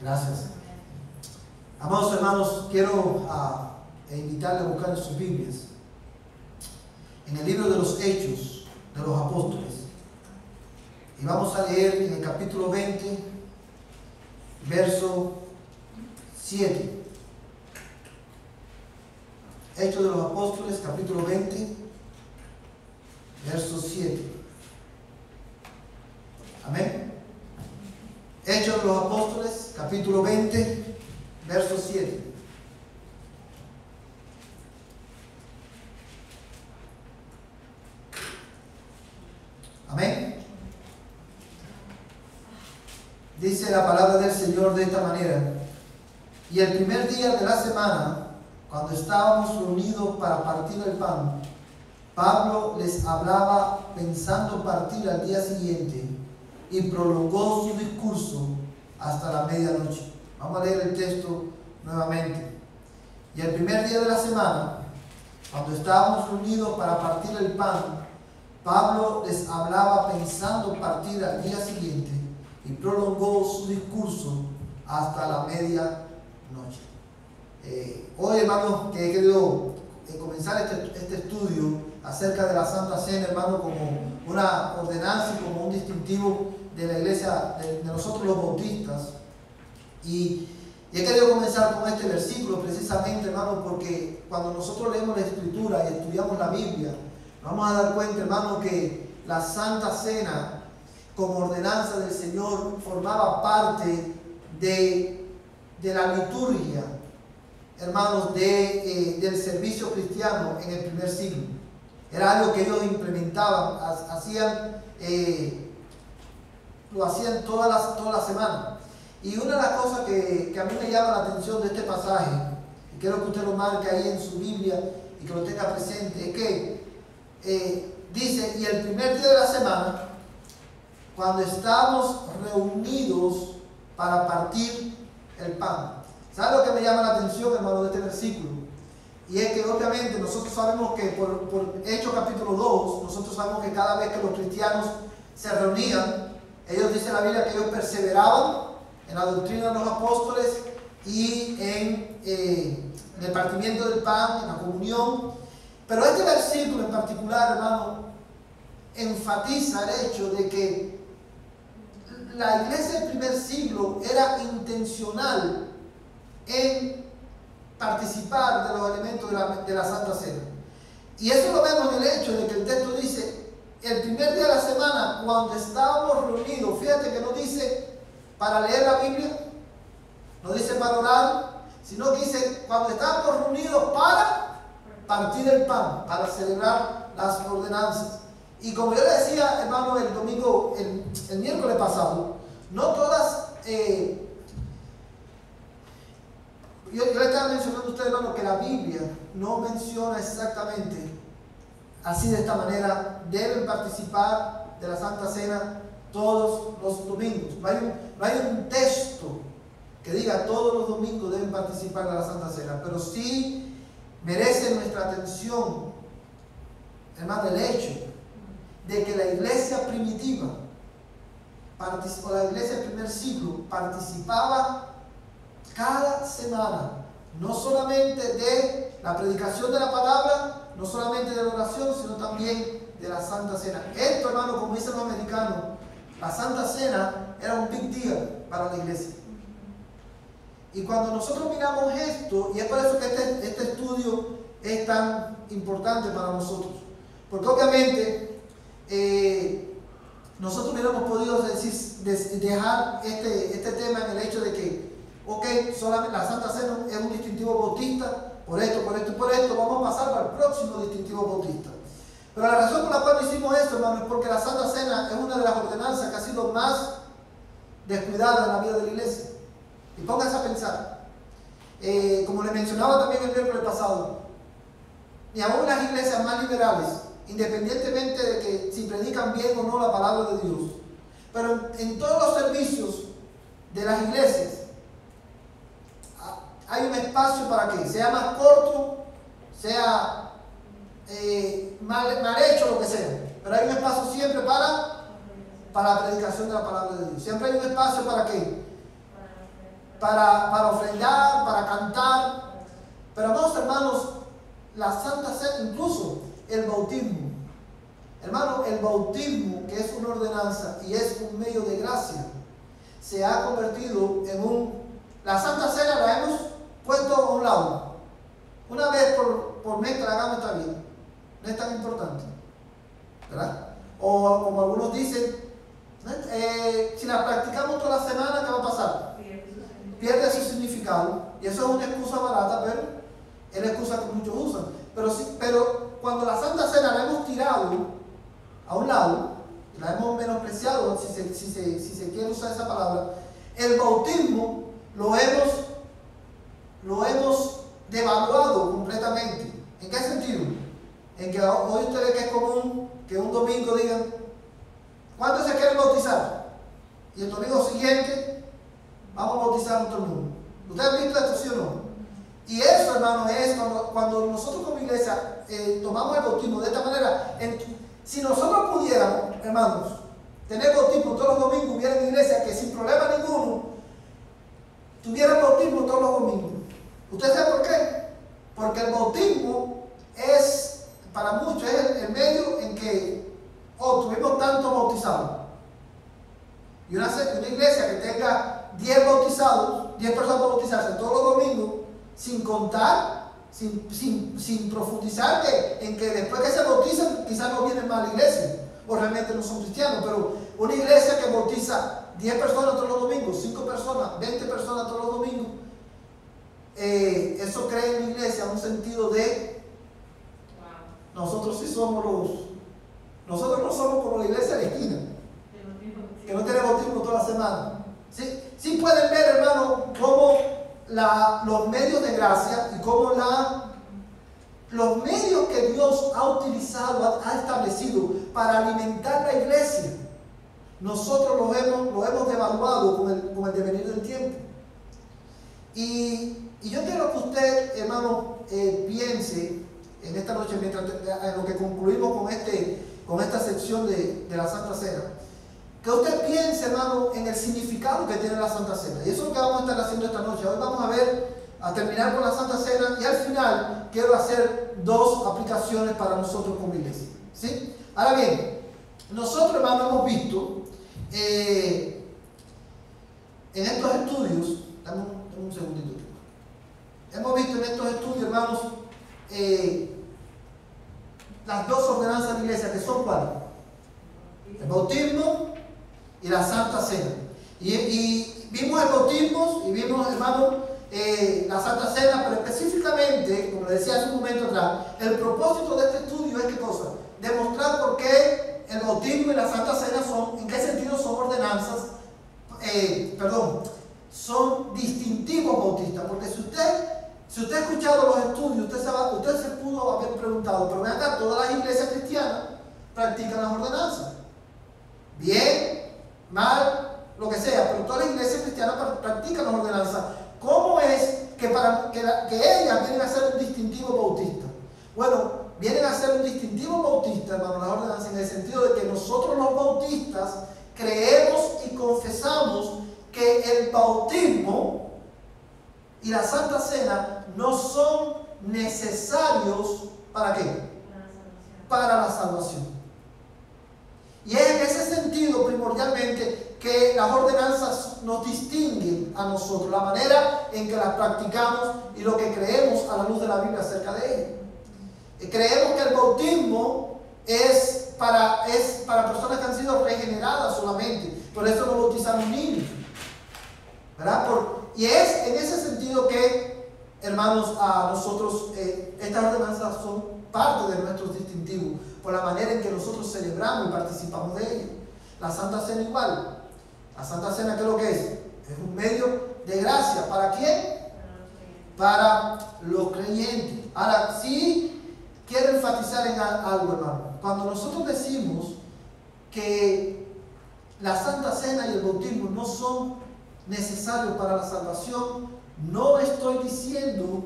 Gracias. Amados hermanos, quiero invitarles a buscar en sus Biblias, en el libro de los Hechos de los Apóstoles. Y vamos a leer en el capítulo 20, verso 7. Hechos de los Apóstoles, capítulo 20, verso 7. Amén. Hechos de los Apóstoles, capítulo 20, verso 7. Amén. Dice la palabra del Señor de esta manera: y el primer día de la semana, cuando estábamos reunidos para partir el pan, Pablo les hablaba pensando partir al día siguiente, y prolongó su discurso hasta la medianoche. Vamos a leer el texto nuevamente. Y el primer día de la semana, cuando estábamos reunidos para partir el pan, Pablo les hablaba pensando partir al día siguiente, y prolongó su discurso hasta la medianoche. Hoy, hermanos, que he querido comenzar este estudio acerca de la Santa Cena, hermano, como una ordenanza y como un distintivo de la iglesia, de nosotros los bautistas. Y he querido comenzar con este versículo precisamente, hermano, porque cuando nosotros leemos la Escritura y estudiamos la Biblia, nos vamos a dar cuenta, hermano, que la Santa Cena, como ordenanza del Señor, formaba parte de la liturgia, hermanos, del servicio cristiano en el primer siglo. Era algo que ellos implementaban, lo hacían todas las semanas. Y una de las cosas que a mí me llama la atención de este pasaje, y quiero que usted lo marque ahí en su Biblia y que lo tenga presente, es que dice: y el primer día de la semana, cuando estábamos reunidos para partir el pan. ¿Sabe lo que me llama la atención, hermano, de este versículo? Y es que obviamente nosotros sabemos que por Hechos capítulo 2, nosotros sabemos que cada vez que los cristianos se reunían, ellos, dice la Biblia, que ellos perseveraban en la doctrina de los apóstoles y en el partimiento del pan, en la comunión. Pero este versículo en particular, hermano, enfatiza el hecho de que la iglesia del primer siglo era intencional en participar de los elementos de la Santa Cena. Y eso lo vemos en el hecho de que el texto dice: el primer día de la semana, cuando estábamos reunidos. Fíjate que no dice para leer la Biblia, no dice para orar, sino que dice cuando estábamos reunidos para partir el pan, para celebrar las ordenanzas. Y como yo le decía, hermano, el domingo, el miércoles pasado, no todas, yo le estaba mencionando a usted, hermano, que la Biblia no menciona exactamente así, de esta manera: deben participar de la Santa Cena todos los domingos. No hay un texto que diga todos los domingos deben participar de la Santa Cena, pero sí merece nuestra atención, hermano, el hecho de que la iglesia primitiva, o la iglesia del primer siglo, participaba cada semana, no solamente de la predicación de la palabra, no solamente de la oración, sino también de la Santa Cena. Esto, hermano, como dicen los americanos, la Santa Cena era un big deal para la iglesia. Y cuando nosotros miramos esto, y es por eso que este estudio es tan importante para nosotros, porque obviamente nosotros hubiéramos podido dejar este tema en el hecho de que, ok, solamente la Santa Cena es un distintivo bautista, por esto, vamos a pasar al próximo distintivo bautista. Pero la razón por la cual hicimos esto, hermano, es porque la Santa Cena es una de las ordenanzas que ha sido más descuidada en la vida de la iglesia. Y pónganse a pensar, como le mencionaba también el miércoles pasado, ni aún las iglesias más liberales, independientemente de que si predican bien o no la palabra de Dios, pero en todos los servicios de las iglesias hay un espacio para que sea más corto, sea mal hecho, lo que sea, pero hay un espacio siempre para la predicación de la palabra de Dios. Siempre hay un espacio para qué, para ofrendar, para cantar. Pero amados hermanos, la Santa Cena, incluso el bautismo. Hermano, el bautismo, que es una ordenanza y es un medio de gracia, se ha convertido en la Santa Cena la hemos puesto a un lado. Una vez por mes que la hagamos está bien. No es tan importante, ¿verdad? O como algunos dicen, si la practicamos toda la semana, ¿qué va a pasar? Pierde su significado. Y eso es una excusa barata, pero es la excusa que muchos usan. Pero cuando la Santa Cena la hemos tirado a un lado, la hemos menospreciado, si se quiere usar esa palabra, el bautismo lo hemos devaluado completamente. ¿En qué sentido? En que hoy usted ve que es común que un domingo digan, ¿cuántos se quieren bautizar? Y el domingo siguiente vamos a bautizar a todo el mundo. ¿Ustedes han visto esto, sí o no? Y eso, hermano, es cuando nosotros como iglesia tomamos el bautismo de esta manera. Si nosotros pudiéramos, hermanos, tener bautismo todos los domingos, hubiera una iglesia que sin problema ninguno tuviera bautismo todos los domingos. ¿Usted sabe por qué? Porque el bautismo es, para muchos, es el medio en que tuvimos tantos bautizados. Y una iglesia que tenga 10 bautizados, 10 personas bautizarse todos los domingos, sin contar, sin profundizar en que después que se bautizan quizás no vienen más a la iglesia o realmente no son cristianos, pero una iglesia que bautiza 10 personas todos los domingos, 5 personas, 20 personas todos los domingos, eso crea en la iglesia un sentido de nosotros sí somos nosotros no somos como la iglesia de la esquina que no tiene bautismo toda la semana. Sí pueden ver, hermano, cómo los medios de gracia y cómo los medios que Dios ha utilizado, ha establecido para alimentar la iglesia, nosotros los hemos devaluado con el devenir del tiempo. Y yo quiero que usted, hermano, piense en esta noche, en lo que concluimos con esta sección de la Santa Cena, que usted piense, hermano, en el significado que tiene la Santa Cena. Y eso es lo que vamos a estar haciendo esta noche. Hoy vamos a terminar con la Santa Cena y al final quiero hacer 2 aplicaciones para nosotros como iglesia. ¿Sí? Ahora bien, nosotros, hermano, hemos visto en estos estudios, dame un segundito. Hemos visto en estos estudios, hermanos, las 2 ordenanzas de la iglesia, que son ¿cuáles? El bautismo y la Santa Cena. Y vimos el bautismo y vimos, hermano, la Santa Cena, pero específicamente, como le decía hace un momento atrás, el propósito de este estudio es ¿qué cosa? Demostrar por qué el bautismo y la Santa Cena en qué sentido son ordenanzas, son distintivos bautistas. Porque si usted ha escuchado los estudios, usted se pudo haber preguntado, pero vean acá, todas las iglesias cristianas practican las ordenanzas. Bien, mal, lo que sea, pero todas las iglesias cristianas practican las ordenanzas. ¿Cómo es que ellas vienen a ser un distintivo bautista? Bueno, vienen a ser un distintivo bautista, hermano, las ordenanzas, en el sentido de que nosotros los bautistas creemos y confesamos que el bautismo y la Santa Cena no son necesarios ¿para qué? Para la salvación. Y es en ese sentido primordialmente que las ordenanzas nos distinguen a nosotros, la manera en que las practicamos y lo que creemos a la luz de la Biblia acerca de ellas. Creemos que el bautismo es para personas que han sido regeneradas solamente, por eso no bautizamos niños, ¿verdad? Y es en ese sentido que, hermanos, a nosotros estas ordenanzas son parte de nuestros distintivos, por la manera en que nosotros celebramos y participamos de ellas. La Santa Cena igual. La Santa Cena, ¿qué es lo que es? Es un medio de gracia. ¿Para quién? Para los creyentes. Ahora, sí quiero enfatizar en algo, hermano. Cuando nosotros decimos que la Santa Cena y el bautismo no son necesarios para la salvación, no estoy diciendo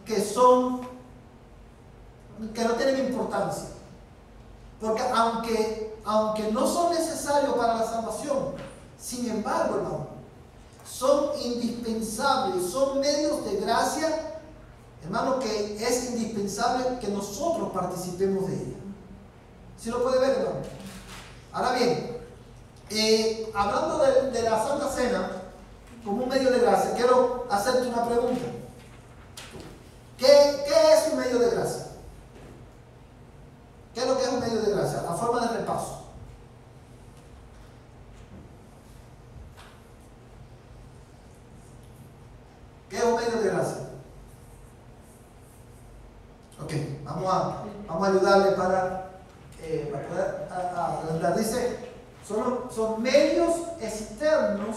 que no tienen importancia. Porque aunque no son necesarios para la salvación, sin embargo, hermano, son indispensables, son medios de gracia, hermano, que es indispensable que nosotros participemos de ella. ¿Sí lo puede ver, hermano? Ahora bien, hablando de la Santa Cena como un medio de gracia, quiero hacerte una pregunta. ¿Qué es un medio de gracia? ¿Qué es lo que es un medio de gracia? A forma de repaso. ¿Qué es un medio de gracia? Ok, vamos a ayudarle para poder adelantar. Dice, son medios externos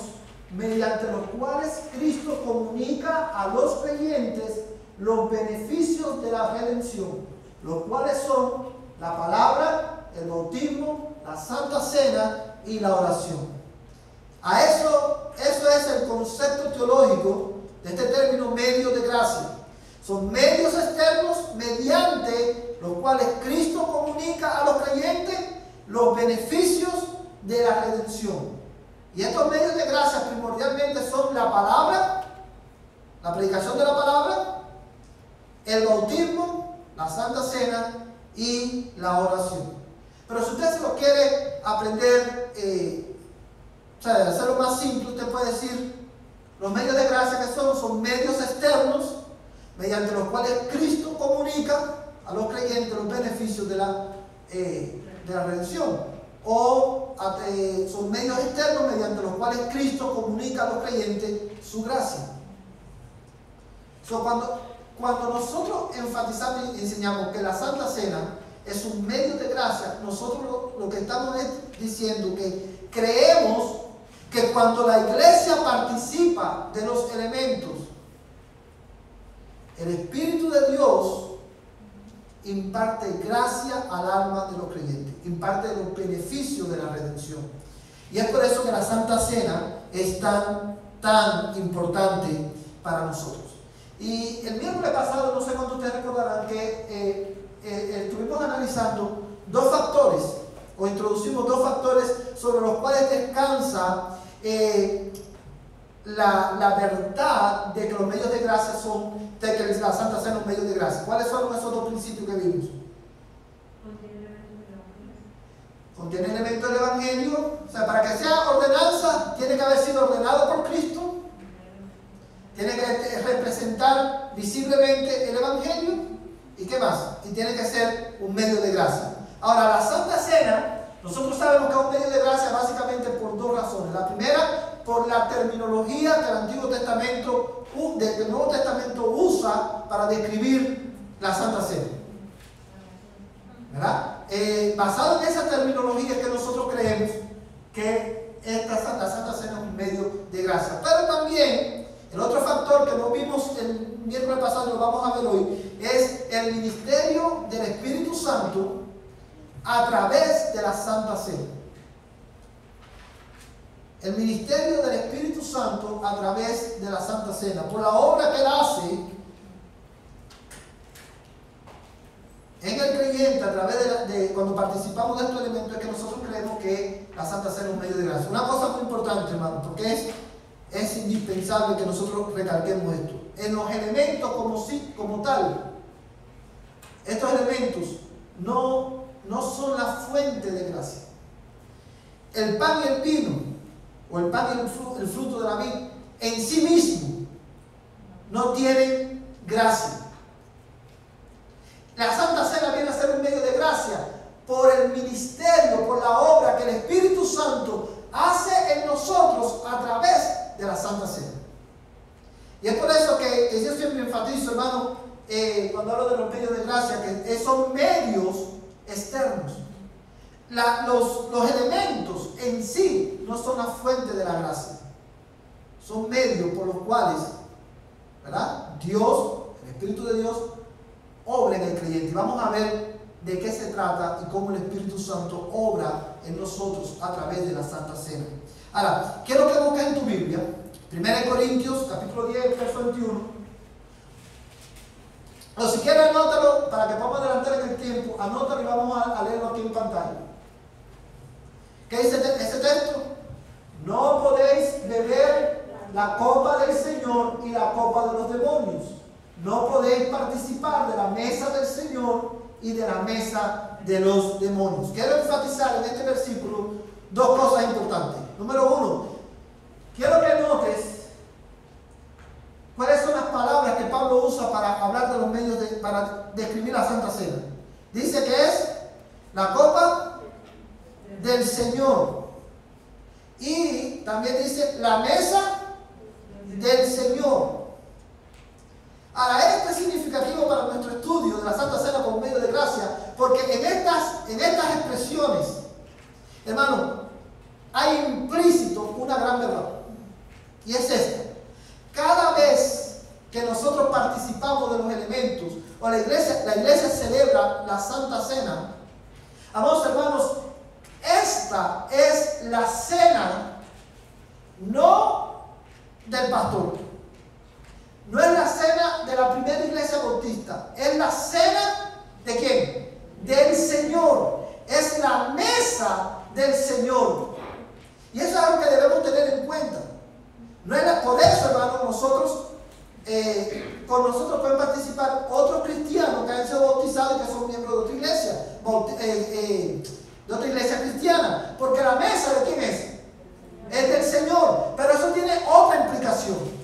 mediante los cuales Cristo comunica a los creyentes los beneficios de la redención, los cuales son la palabra, el bautismo, la Santa Cena y la oración. Eso es el concepto teológico de este término medio de gracia. Son medios externos mediante los cuales Cristo comunica a los creyentes los beneficios de la redención. Y estos medios de gracia primordialmente son la palabra, la predicación de la palabra, el bautismo, la Santa Cena y la oración. Pero si usted se lo quiere aprender, hacerlo más simple, usted puede decir, los medios de gracia que son medios externos mediante los cuales Cristo comunica a los creyentes los beneficios de la redención. O son medios externos mediante los cuales Cristo comunica a los creyentes su gracia. Cuando nosotros enfatizamos y enseñamos que la Santa Cena es un medio de gracia, nosotros lo que estamos es diciendo que creemos que cuando la iglesia participa de los elementos, el Espíritu de Dios imparte gracia al alma de los creyentes, imparte los beneficios de la redención. Y es por eso que la Santa Cena es tan importante para nosotros. Y el miércoles pasado, no sé cuántos ustedes recordarán que estuvimos analizando dos factores, o introducimos dos factores sobre los cuales descansa la verdad de que los medios de gracia son, de que la Santa Cena es un medio de gracia. ¿Cuáles fueron esos dos principios que vimos? Contiene elementos del Evangelio. O sea, para que sea ordenanza, tiene que haber sido ordenado por Cristo. Tiene que representar visiblemente el Evangelio. ¿Y qué más? Y tiene que ser un medio de gracia. Ahora, la Santa Cena, nosotros sabemos que es un medio de gracia básicamente por dos razones. La primera, por la terminología que el Antiguo Testamento, el Nuevo Testamento usa para describir la Santa Cena. ¿Verdad? Basado en esa terminología es que nosotros creemos que la Santa Cena es un medio de gracia. Pero también, el otro factor que no vimos el miércoles pasado y lo vamos a ver hoy, es el ministerio del Espíritu Santo a través de la Santa Cena. El ministerio del Espíritu Santo a través de la Santa Cena, por la obra que Él hace en el creyente a través de cuando participamos de estos elementos, es que nosotros creemos que la Santa Cena es un medio de gracia. Una cosa muy importante, hermano, porque es indispensable que nosotros recalquemos esto. En los elementos como tal, estos elementos no son la fuente de gracia. El pan y el vino, o el pan y el fruto de la vid, en sí mismo no tienen gracia. La Santa Cena viene a ser un medio de gracia por el ministerio, por la obra que el Espíritu Santo hace en nosotros a través de la Santa Cena. Y es por eso que yo siempre enfatizo, hermano, cuando hablo de los medios de gracia, que son medios externos. Los elementos en sí no son la fuente de la gracia, son medios por los cuales, ¿verdad?, Dios, el Espíritu de Dios, obra en el creyente. Y vamos a ver de qué se trata y cómo el Espíritu Santo obra en nosotros a través de la Santa Cena. Ahora, quiero que busques en tu Biblia 1 Corintios capítulo 10, verso 21. O si quieres anótalo para que podamos adelantar en el tiempo, anótalo y vamos a leerlo aquí en pantalla. ¿Qué dice ese texto? No podéis beber la copa del Señor y la copa de los demonios. No podéis participar de la mesa del Señor y de la mesa de los demonios. Quiero enfatizar en este versículo dos cosas importantes. Número uno, quiero que notes cuáles son las palabras que Pablo usa para hablar de los medios para describir la Santa Cena. Dice que es la copa del Señor. Y también dice la mesa del Señor. Ahora, esto es significativo para nuestro estudio de la Santa Cena como medio de gracia, porque en estas expresiones, hermano, hay implícito una gran verdad. Y es esta. Cada vez que nosotros participamos de los elementos, o la iglesia celebra la Santa Cena, amados hermanos, esta es la cena no del pastor. No es la cena de la primera iglesia bautista. Es la cena ¿de quién? Del Señor. Es la mesa del Señor. Y eso es algo que debemos tener en cuenta. No es por eso, hermanos, con nosotros pueden participar otros cristianos que han sido bautizados y que son miembros de otra iglesia. De otra iglesia cristiana. Porque la mesa ¿de quién es? Es del Señor. Pero eso tiene otra implicación.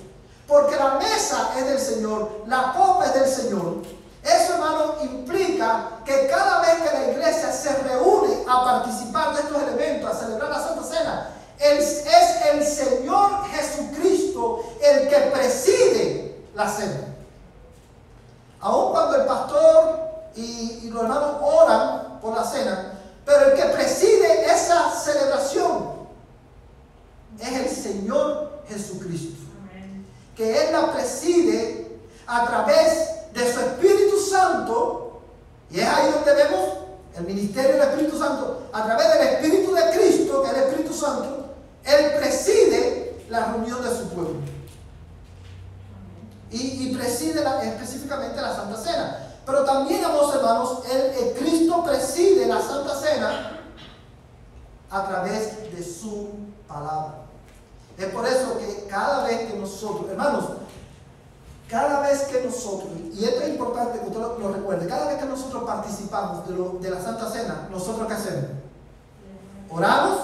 Porque la mesa es del Señor, la copa es del Señor. Eso, hermano, implica que cada vez que la iglesia se reúne a participar de estos elementos, a celebrar la Santa Cena, es el Señor Jesucristo el que preside la cena. Aun cuando el pastor y los hermanos oran por la cena, pero el que preside esa celebración es el Señor Jesucristo. Que Él la preside a través de su Espíritu Santo, y es ahí donde vemos el ministerio del Espíritu Santo, a través del Espíritu de Cristo, que es el Espíritu Santo. Él preside la reunión de su pueblo y preside específicamente la Santa Cena. Pero también, amados hermanos, el Cristo preside la Santa Cena a través de su palabra. Es por eso que cada vez que nosotros, hermanos, cada vez que nosotros, y esto es importante que usted lo recuerde, cada vez que nosotros participamos de la Santa Cena, ¿nosotros qué hacemos? Oramos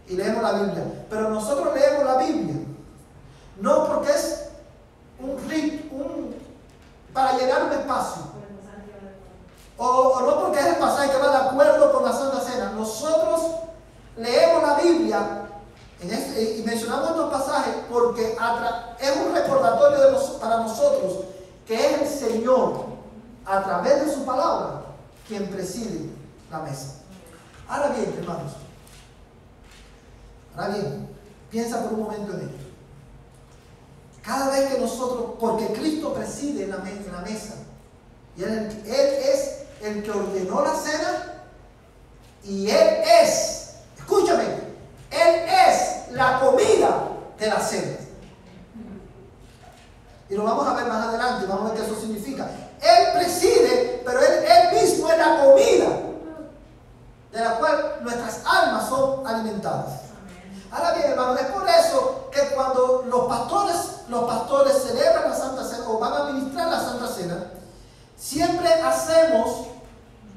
y leemos la Biblia. Pero nosotros leemos la Biblia no porque es un rito, para llenar un espacio, o no porque es el pasaje que va de acuerdo con la Santa Cena. Nosotros leemos la Biblia y mencionamos estos pasajes porque es un recordatorio para nosotros que es el Señor, a través de su palabra, quien preside la mesa. Ahora bien, hermanos, piensa por un momento en esto. Cada vez que nosotros, porque Cristo preside la mesa, y Él es el que ordenó la cena, y Él es, escúchame, Él es la comida de la cena. Y lo vamos a ver más adelante, vamos a ver qué eso significa. Él preside, pero Él mismo es la comida de la cual nuestras almas son alimentadas. Ahora bien, hermanos, es por eso que cuando los pastores celebran la Santa Cena o van a ministrar la Santa Cena, siempre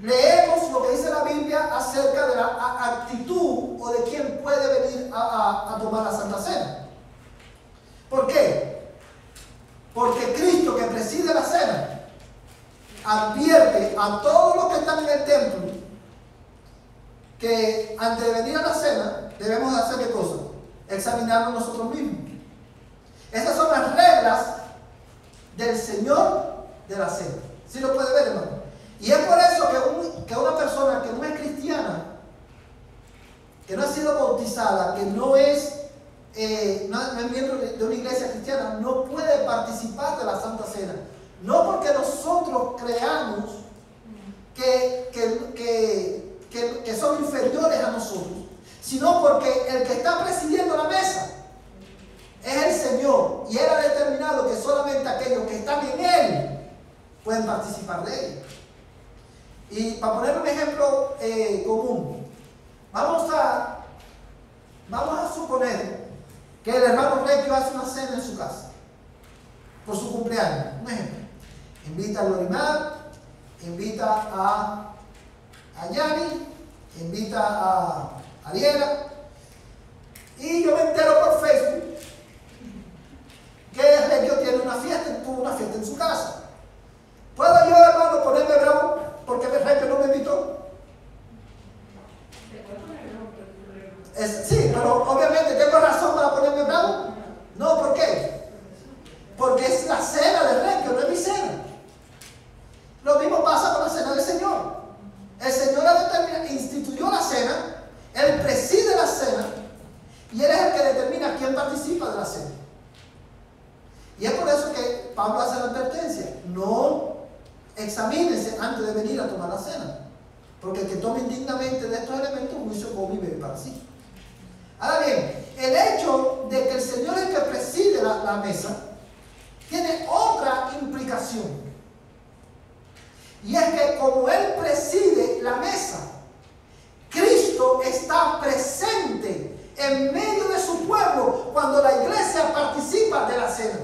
leemos lo que dice la Biblia acerca de la actitud o de quién puede venir a tomar la Santa Cena. ¿Por qué? Porque Cristo, que preside la cena, advierte a todos los que están en el templo que antes de venir a la cena debemos de hacer ¿qué cosa? Examinarnos nosotros mismos. Esas son las reglas del Señor de la cena. ¿Sí lo puede ver, hermano? Y es por eso que una persona que no es cristiana, que no ha sido bautizada, que no es miembro de una iglesia cristiana, no puede participar de la Santa Cena. No porque nosotros creamos que son inferiores a nosotros, sino porque el que está presidiendo la mesa es el Señor, y Él ha determinado que solamente aquellos que están en Él pueden participar de ella. Y para poner un ejemplo común, vamos a suponer que el hermano Requio hace una cena en su casa por su cumpleaños, un ejemplo. Invita a Lorimar, invita a Yani, invita a Ariela, y yo me entero por Facebook que Requio tiene una fiesta, tuvo una fiesta en su casa. ¿Puedo yo, hermano, ponerme bravo porque Requio no me invitó? Sí, pero obviamente tengo razón para ponerme bravo. No, ¿por qué? Porque es la cena de Requio, no es mi cena. Lo mismo pasa con la cena del Señor. El Señor instituyó la cena, Él preside la cena y Él es el que determina quién participa de la cena. Y es por eso que Pablo hace la advertencia: no examínense antes de venir a tomar la cena, porque el que tome indignamente de estos elementos, juicio come y bebe para sí. Ahora bien, el hecho de que el Señor es el que preside la mesa tiene otra implicación. Y es que como Él preside la mesa, Cristo está presente en medio de su pueblo cuando la iglesia participa de la cena.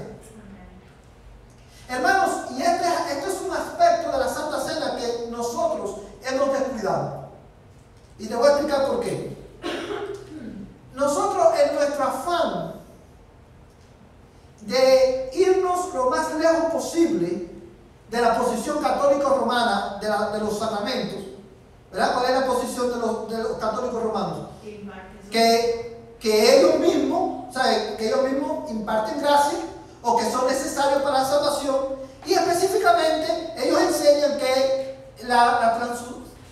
Hermanos, y este es un aspecto de la Santa Cena que nosotros hemos descuidado. Y te voy a explicar por qué. Nosotros, en nuestro afán de irnos lo más lejos posible de la posición católica romana de los sacramentos, ¿verdad? ¿Cuál es la posición de los católicos romanos? Que ellos mismos, ¿sabe? Que ellos mismos imparten gracia o que son necesarios para la salvación, y específicamente ellos enseñan que la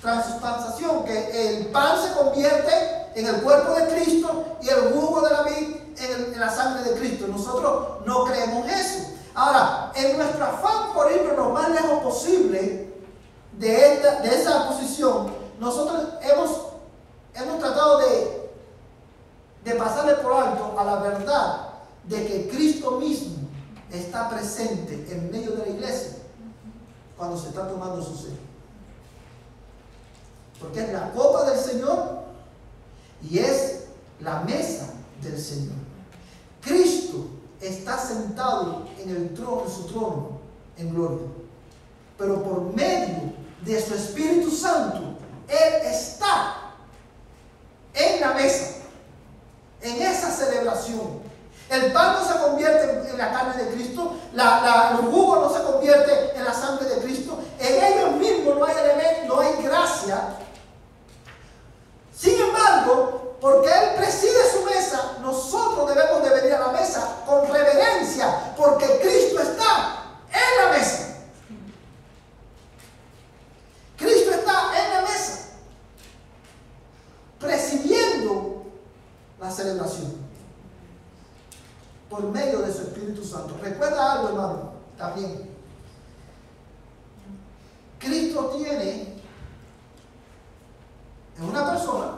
transustanciación, que el pan se convierte en el cuerpo de Cristo y el jugo de la vid en la sangre de Cristo. Nosotros no creemos eso. Ahora, en nuestro afán por irnos lo más lejos posible de esa posición, nosotros hemos tratado de pasarle por alto a la verdad de que Cristo mismo está presente en medio de la iglesia cuando se está tomando su cena. Porque es la copa del Señor y es la mesa del Señor. Cristo está sentado en el trono, en su trono, en gloria. Pero por medio de su Espíritu Santo, Él está en la mesa, en esa celebración. El pan no se convierte en la carne de Cristo, el jugo no se convierte en la sangre de Cristo. En ellos mismos no hay elemento, no hay gracia. Sin embargo, porque Él preside su mesa, nosotros debemos de venir a la mesa con reverencia, porque Cristo está en la mesa. Cristo está en la mesa, presidiendo la celebración por medio de su Espíritu Santo. Recuerda algo, hermano, también. Cristo tiene en una persona,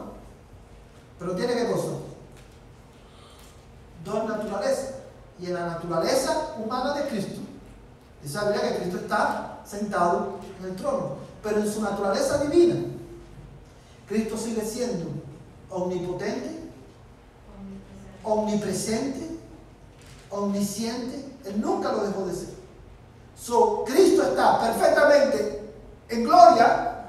pero tiene ¿qué cosa? Dos naturalezas. Y en la naturaleza humana de Cristo, dice la Biblia que Cristo está sentado en el trono. Pero en su naturaleza divina, Cristo sigue siendo omnipotente, omnipresente, omnisciente. Él nunca lo dejó de ser. Cristo está perfectamente en gloria,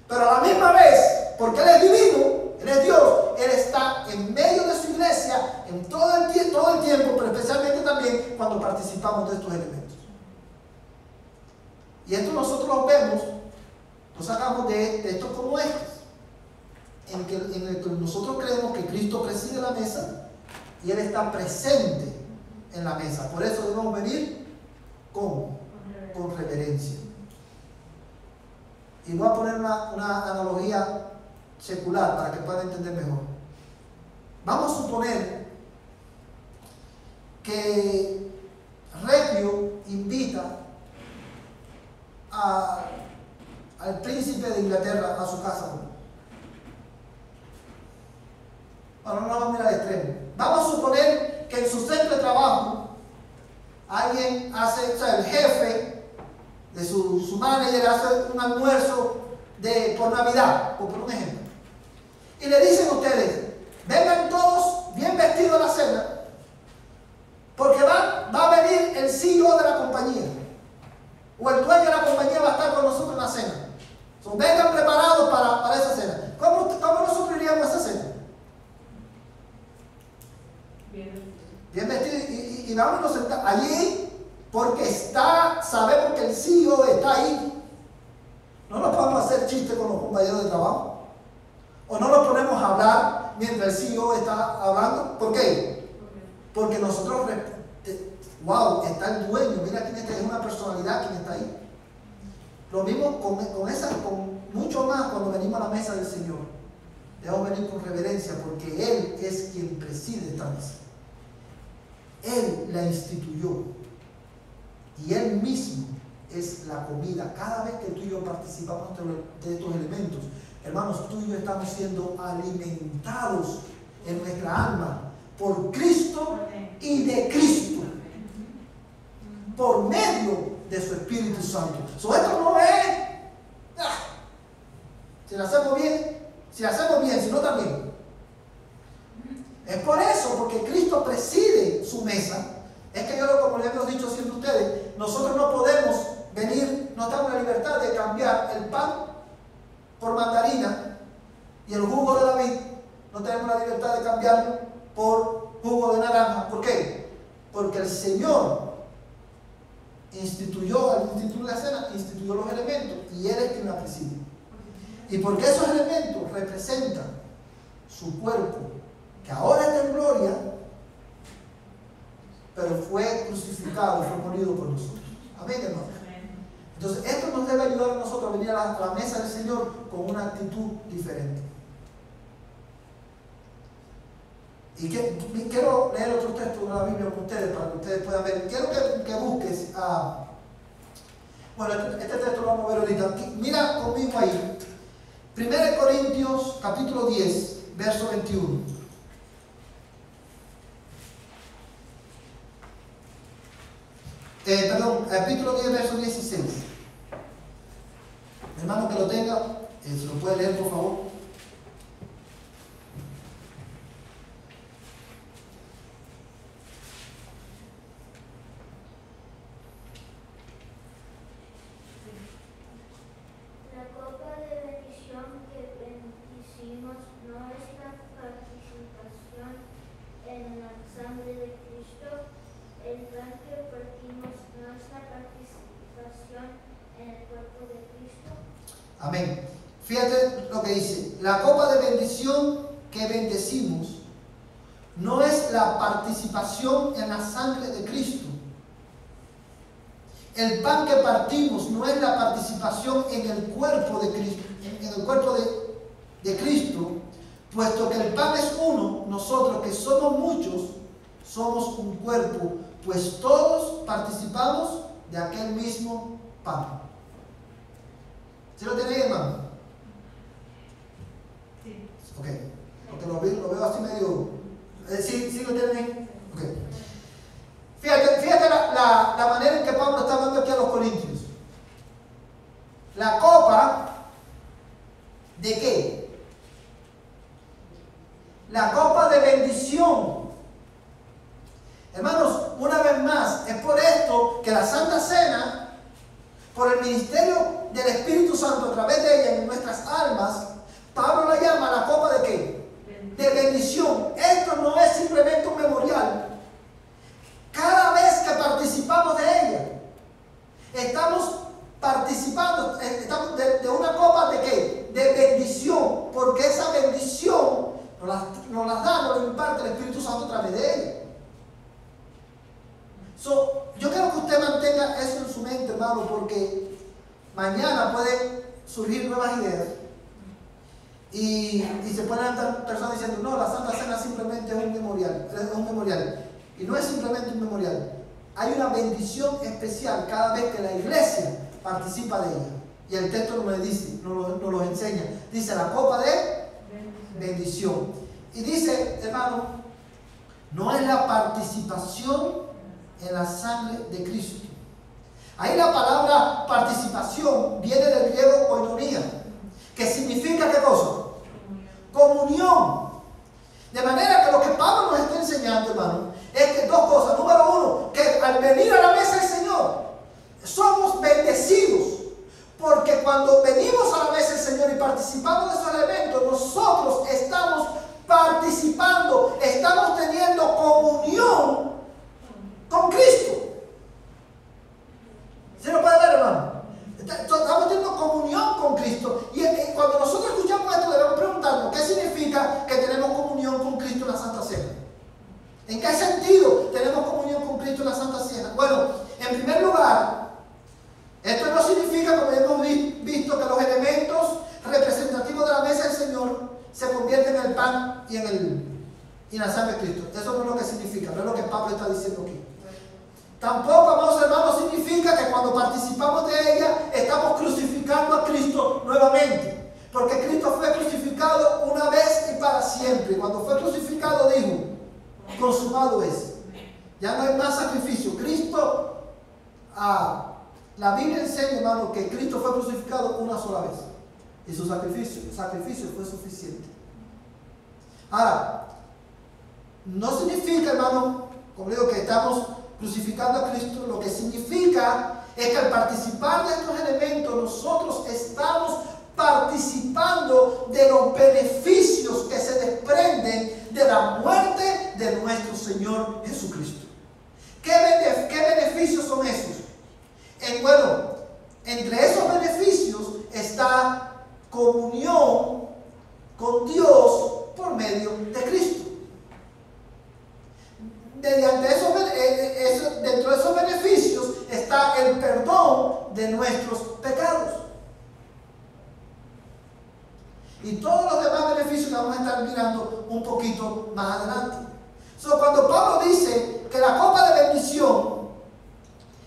pero a la misma vez, porque Él es divino, Él es Dios, Él está en medio de su iglesia en todo el tiempo, pero especialmente también cuando participamos de estos elementos. Y esto nosotros lo vemos, lo sacamos de textos como estos, en el que nosotros creemos que Cristo preside la mesa y Él está presente en la mesa. Por eso debemos venir con reverencia. Y voy a poner una analogía secular para que puedan entender mejor. Vamos a suponer que Requio invita al príncipe de Inglaterra a su casa. Bueno, no vamos a mirar al extremo. Vamos a suponer que en su centro de trabajo alguien hace, o sea, el jefe de su manager hace un almuerzo por Navidad, por un ejemplo. Y le dicen a ustedes, vengan todos bien vestidos a la cena, Porque va a venir el CEO de la compañía. O el dueño de la compañía va a estar con nosotros en la cena. So, vengan preparados para esa cena. ¿Cómo nosotros iríamos a esa cena? Bien vestido y vámonos a sentar allí porque sabemos que el CEO está ahí. No nos podemos hacer chistes con los compañeros de trabajo. O no nos ponemos a hablar mientras el CEO está hablando. ¿Por qué? Porque nosotros, wow, está el dueño, mira quién está, es una personalidad quien está ahí. Lo mismo con mucho más cuando venimos a la mesa del Señor. Debemos venir con reverencia porque Él es quien preside esta mesa. Él la instituyó y Él mismo es la comida. Cada vez que tú y yo participamos de estos elementos, hermanos, tú y yo estamos siendo alimentados en nuestra alma por Cristo y de Cristo por medio de su Espíritu Santo. Esto no es si lo hacemos bien, si no también. Es por eso, porque Cristo preside su mesa. Es que como les hemos dicho siempre a ustedes, nosotros no podemos venir, no estamos en la libertad de cambiar el pan por mandarina y el jugo de David, no tenemos la libertad de cambiarlo por jugo de naranja. ¿Por qué? Porque el Señor al instituir la cena, instituyó los elementos y Él es quien la preside. Y porque esos elementos representan su cuerpo, que ahora está en gloria, pero fue crucificado, fue molido por nosotros. Amén, hermano. Entonces, esto nos debe ayudar a nosotros a venir a la mesa del Señor con una actitud diferente. Y quiero leer otro texto de la Biblia con ustedes para que ustedes puedan ver. Quiero que busques bueno, este texto lo vamos a ver ahorita. Mira conmigo ahí. 1 Corintios capítulo 10, verso 21. Capítulo 10, verso 16. Hermano que lo tenga, se lo puede leer por favor. Amén. Fíjate lo que dice. La copa de bendición que bendecimos no es la participación en la sangre de Cristo. El pan que partimos no es la participación en el cuerpo de Cristo, en el cuerpo de Cristo, puesto que el pan es uno, nosotros que somos muchos, somos un cuerpo, pues todos participamos de aquel mismo pan. ¿Sí lo tenéis, hermano? Sí. Ok. Porque lo veo así medio... ¿Sí lo tenéis? Ok. Fíjate la manera en que Pablo está hablando aquí a los corintios. La copa, ¿de qué? La copa de bendición. Hermanos, una vez más, es por esto que la Santa Cena, por el ministerio del Espíritu Santo a través de ella en nuestras almas, Pablo la llama la copa ¿de qué? De bendición. Esto no es simplemente un memorial. Cada vez que participamos de ella, estamos participando de una copa ¿de qué? De bendición, porque esa bendición nos la da, nos la imparte el Espíritu Santo a través de ella. Yo quiero que usted mantenga eso en su mente, hermano, porque mañana pueden surgir nuevas ideas y se pueden estar personas diciendo, no, la Santa Cena simplemente es un memorial. Y no es simplemente un memorial. Hay una bendición especial cada vez que la iglesia participa de ella. Y el texto nos lo enseña. Dice la copa de bendición. Y dice, hermano, no es la participación en la sangre de Cristo. Ahí la palabra participación viene del griego koinonia, que significa ¿qué cosa? Comunión. De manera que lo que Pablo nos está enseñando, hermano, es que dos cosas. Número uno, que al venir a la mesa del Señor, somos bendecidos. Porque cuando venimos a la mesa del Señor y participamos de esos elementos, nosotros estamos participando, estamos teniendo comunión con Cristo. ¿Se lo puede ver, hermano? Estamos teniendo comunión con Cristo. Y cuando nosotros escuchamos esto, debemos preguntarnos, ¿qué significa que tenemos comunión con Cristo en la Santa Cena? ¿En qué sentido tenemos comunión con Cristo en la Santa Cena? Bueno, en primer lugar, esto no significa, como hemos visto, que los elementos representativos de la mesa del Señor se convierten en el pan y en la sangre de Cristo. Eso no es lo que significa, no es lo que Pablo está diciendo aquí. Tampoco, amados hermanos, significa que cuando participamos de ella estamos crucificando a Cristo nuevamente. Porque Cristo fue crucificado una vez y para siempre. Cuando fue crucificado dijo, consumado es. Ya no hay más sacrificio. Cristo, la Biblia enseña, hermano, que Cristo fue crucificado una sola vez. Y su sacrificio fue suficiente. Ahora, no significa, hermano, como digo, que estamos crucificando a Cristo. Lo que significa es que al participar de estos elementos nosotros estamos participando de los beneficios que se desprenden de la muerte de nuestro Señor Jesucristo. ¿Qué beneficios son esos? Bueno, entre esos beneficios está comunión con Dios por medio de Cristo. Dentro de esos beneficios está el perdón de nuestros pecados. Y todos los demás beneficios que vamos a estar mirando un poquito más adelante. Cuando Pablo dice que la copa de bendición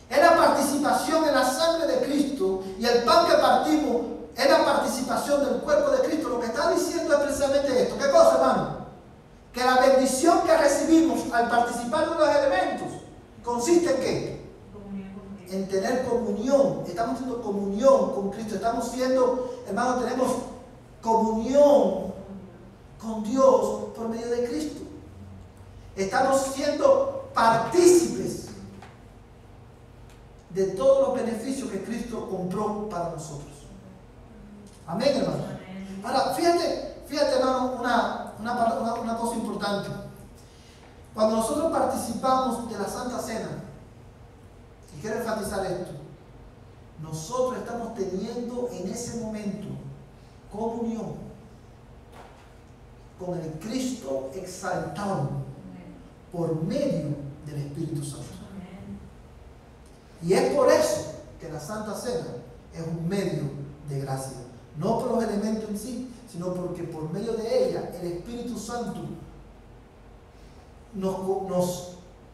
es la participación en la sangre de Cristo y el pan que partimos es la participación del cuerpo de Cristo, lo que está diciendo es precisamente esto. ¿Qué cosa, hermano? Que la bendición que recibimos al participar de los elementos consiste en ¿qué? En tener comunión. Estamos teniendo comunión con Cristo. Estamos siendo, hermano, tenemos comunión con Dios por medio de Cristo. Estamos siendo partícipes de todos los beneficios que Cristo compró para nosotros. Amén, hermano. Ahora, fíjate, hermano, una cosa importante. Cuando nosotros participamos de la Santa Cena, y quiero enfatizar esto, nosotros estamos teniendo en ese momento comunión con el Cristo exaltado por medio del Espíritu Santo. Y es por eso que la Santa Cena es un medio de gracia. No por los elementos en sí, sino porque por medio de ella el Espíritu Santo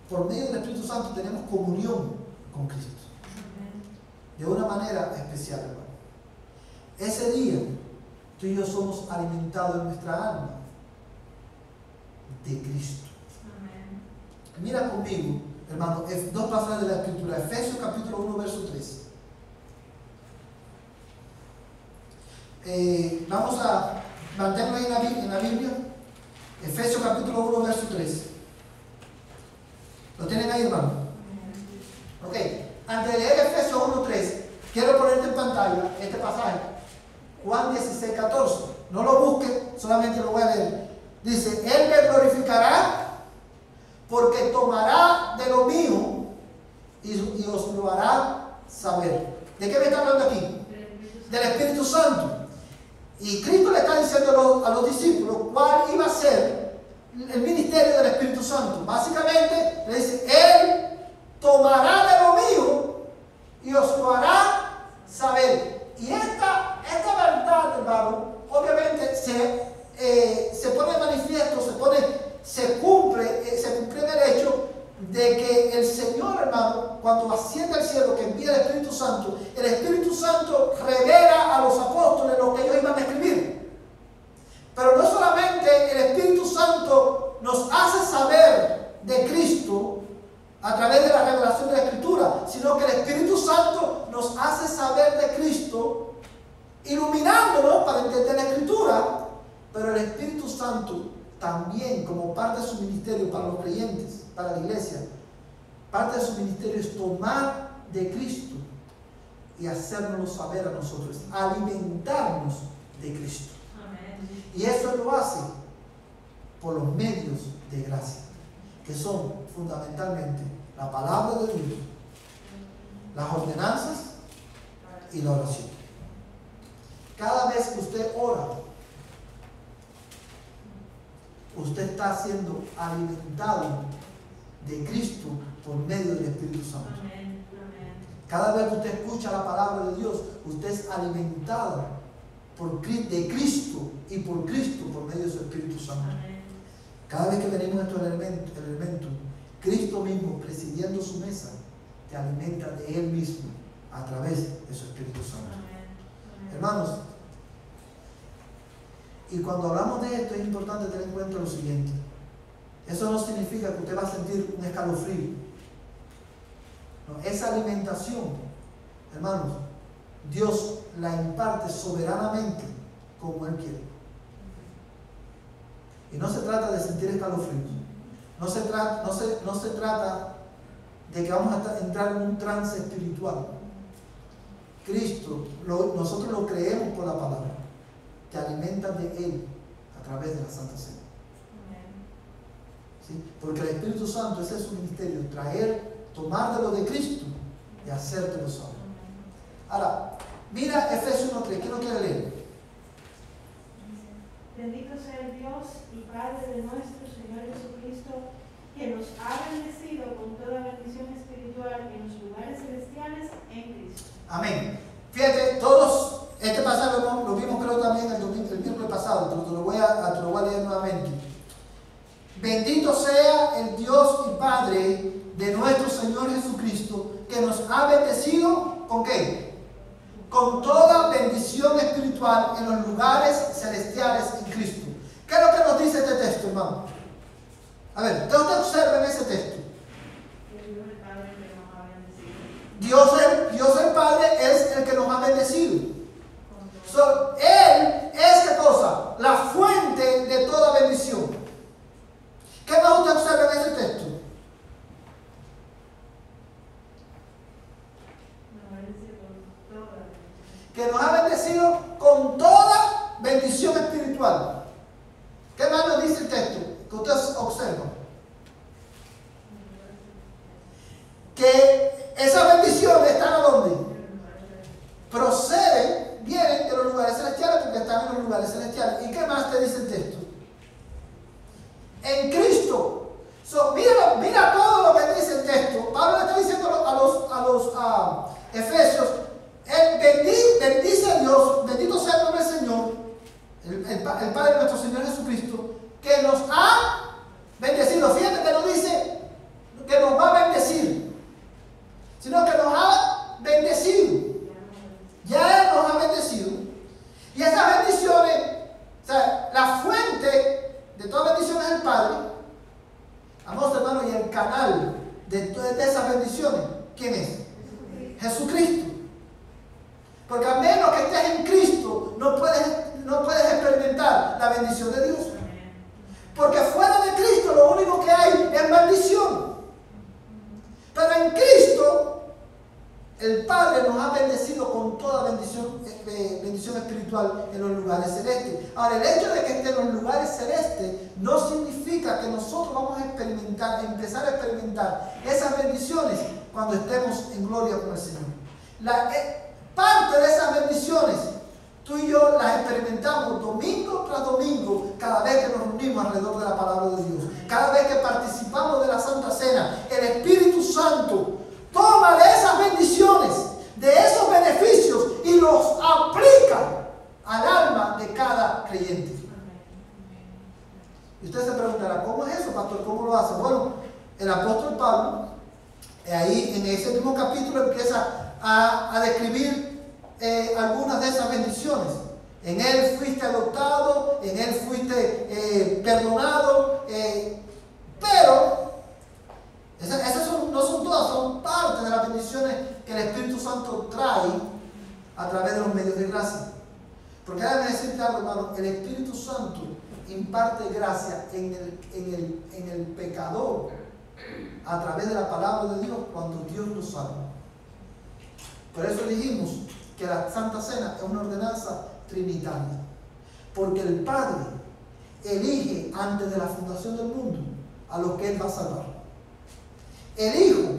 por medio del Espíritu Santo tenemos comunión con Cristo. De una manera especial, hermano. Ese día tú y yo somos alimentados en nuestra alma de Cristo. Mira conmigo, hermano, dos pasajes de la Escritura. Efesios capítulo 1, verso 3. Vamos a mantenerlo ahí en la Biblia. Efesios capítulo 1, verso 3. ¿Lo tienen ahí, hermano? Ok. Antes de leer Efesios 1, 3, quiero ponerte en pantalla este pasaje. Juan 16, 14. No lo busques, solamente lo voy a leer. Dice, Él me glorificará porque tomará de lo mío y os lo hará saber. ¿De qué me está hablando aquí? Del Espíritu Santo. Y Cristo le está diciendo a los discípulos cuál iba a ser el ministerio del Espíritu Santo. Básicamente le dice, Él tomará de lo mío y os lo hará saber. Y esta verdad, hermano, obviamente se pone manifiesto, se cumple en el hecho de que el Señor, hermano, cuando asciende al cielo, que envía el Espíritu Santo revela a los apóstoles lo que ellos iban a escribir. Pero no solamente el Espíritu Santo nos hace saber de Cristo a través de la revelación de la Escritura, sino que el Espíritu Santo nos hace saber de Cristo, iluminándonos para entender la Escritura. Pero el Espíritu Santo también, como parte de su ministerio para los creyentes, para la iglesia, parte de su ministerio es tomar de Cristo y hacérnoslo saber a nosotros, alimentarnos de Cristo. Amén. Y eso lo hace por los medios de gracia, que son fundamentalmente la palabra de Dios, las ordenanzas y la oración. Cada vez que usted ora, usted está siendo alimentado de Cristo por medio del Espíritu Santo. Amén. Cada vez que usted escucha la palabra de Dios, usted es alimentado de Cristo y por Cristo por medio de su Espíritu Santo. Amén. Cada vez que venimos a estos elementos, Cristo mismo presidiendo su mesa te alimenta de Él mismo a través de su Espíritu Santo. Amén. Amén. Hermanos, y cuando hablamos de esto es importante tener en cuenta lo siguiente. Eso no significa que usted va a sentir un escalofrío. No, esa alimentación, hermanos, Dios la imparte soberanamente como Él quiere. Y no se trata de sentir escalofríos. No se trata de que vamos a entrar en un trance espiritual. Cristo, nosotros lo creemos por la palabra. Te alimentas de Él a través de la Santa Cena. ¿Sí? Porque el Espíritu Santo, ese es su ministerio, tomar de lo de Cristo y hacértelo saber. Ahora, mira Efesios 1:3, ¿quién lo quiere leer? Bendito sea el Dios y Padre de nuestro Señor Jesucristo, que nos ha bendecido con toda bendición espiritual en los lugares celestiales en Cristo. Amén. Fíjate, todos, este pasaje lo vimos creo también el miércoles pasado, pero te lo voy a leer nuevamente. Bendito sea el Dios y Padre de nuestro Señor Jesucristo, que nos ha bendecido ¿con qué? Con toda bendición espiritual en los lugares celestiales en Cristo. ¿Qué es lo que nos dice este texto, hermano? A ver, ¿qué usted observa en ese texto? Dios el Padre es el que nos ha bendecido. Él es ¿qué cosa? La fuente de toda bendición. ¿Qué más usted observa en ese texto? Que nos ha bendecido con toda bendición espiritual. ¿Qué más nos dice el texto? Que usted observa. Que esas bendiciones están ¿a dónde? Vienen de los lugares celestiales, porque están en los lugares celestiales. ¿Y qué más te dice el texto? En Cristo. Mira todo lo que dice el texto. Pablo le está diciendo a los Efesios, bendice a Dios, bendito sea el nombre del Señor, el Padre de nuestro Señor Jesucristo, que nos ha bendecido. Fíjate que no dice que nos va a bendecir, sino que nos ha bendecido. Ya Él nos ha bendecido. Y esas bendiciones, o sea, la fuente de toda bendición es el Padre. Vamos, hermanos, y el canal de esas bendiciones, ¿quién es? Jesucristo. Porque a menos que estés en Cristo, no puedes experimentar la bendición de Dios. Porque fuera de Cristo lo único que hay es maldición. Pero en Cristo, el Padre nos ha bendecido con toda bendición espiritual en los lugares celestes. Ahora, el hecho de que esté en los lugares celestes no significa que nosotros vamos a empezar a experimentar esas bendiciones cuando estemos en gloria con el Señor. Parte de esas bendiciones, tú y yo las experimentamos domingo tras domingo, cada vez que nos reunimos alrededor de la palabra de Dios. Cada vez que participamos de la Santa Cena, el Espíritu Santo toma de esas bendiciones, de esos beneficios y los aplica al alma de cada creyente. Y usted se preguntará, ¿cómo es eso, pastor? ¿Cómo lo hace? Bueno, el apóstol Pablo, ahí en ese mismo capítulo empieza a describir algunas de esas bendiciones. En Él fuiste adoptado, en Él fuiste perdonado, pero esas no son todas, son parte de las bendiciones que el Espíritu Santo trae a través de los medios de gracia. Porque déjame decirte algo, hermano, el Espíritu Santo imparte gracia en el pecador a través de la palabra de Dios cuando Dios nos salva. Por eso dijimos que la Santa Cena es una ordenanza trinitaria, porque el Padre elige antes de la fundación del mundo a los que Él va a salvar. El Hijo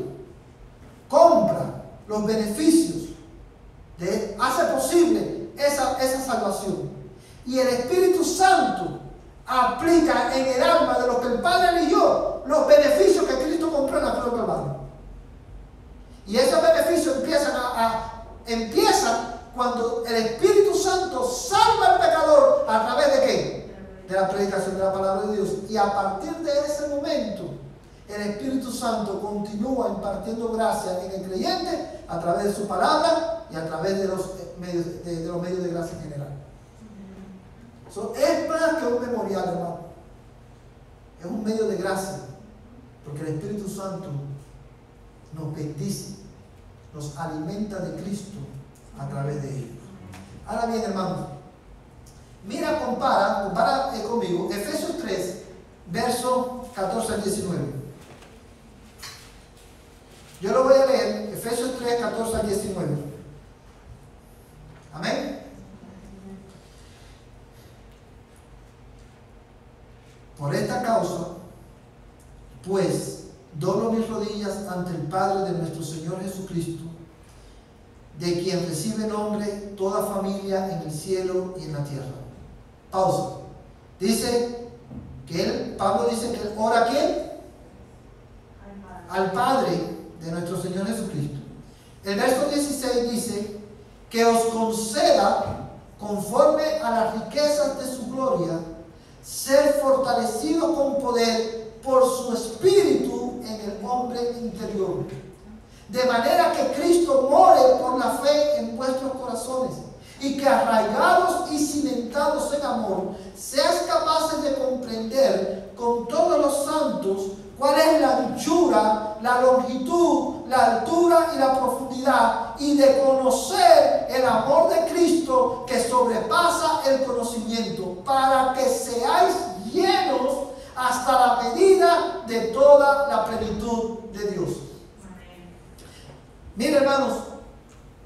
compra los beneficios, hace posible esa salvación, y el Espíritu Santo aplica en el alma de los que el Padre eligió los beneficios que Cristo compró en la cruz del Calvario. Y esos beneficios empiezan cuando el Espíritu Santo salva al pecador a través de ¿qué? De la predicación de la palabra de Dios. Y a partir de ese momento, el Espíritu Santo continúa impartiendo gracia en el creyente a través de su palabra y a través de los medios de gracia en general. Es más que un memorial, hermano. Es un medio de gracia, porque el Espíritu Santo nos bendice, nos alimenta de Cristo a través de ellos. Ahora bien, hermanos, mira, compara conmigo Efesios 3, versos 14 al 19. Yo lo voy a leer, Efesios 3, 14 al 19. Amén. Por esta causa, pues, doblo mis rodillas ante el Padre de nuestro Señor Jesucristo, de quien recibe nombre toda familia en el cielo y en la tierra. Pausa. Dice que Pablo dice que él ora ¿a quién? Al Padre de nuestro Señor Jesucristo. El verso 16 dice que os conceda, conforme a las riquezas de su gloria, ser fortalecido con poder por su Espíritu en el hombre interior, de manera que Cristo more por la fe en vuestros corazones, y que arraigados y cimentados en amor, seáis capaces de comprender con todos los santos cuál es la anchura, la longitud, la altura y la profundidad, y de conocer el amor de Cristo que sobrepasa el conocimiento, para que seáis llenos hasta la medida de toda la plenitud de Dios. Mira, hermanos,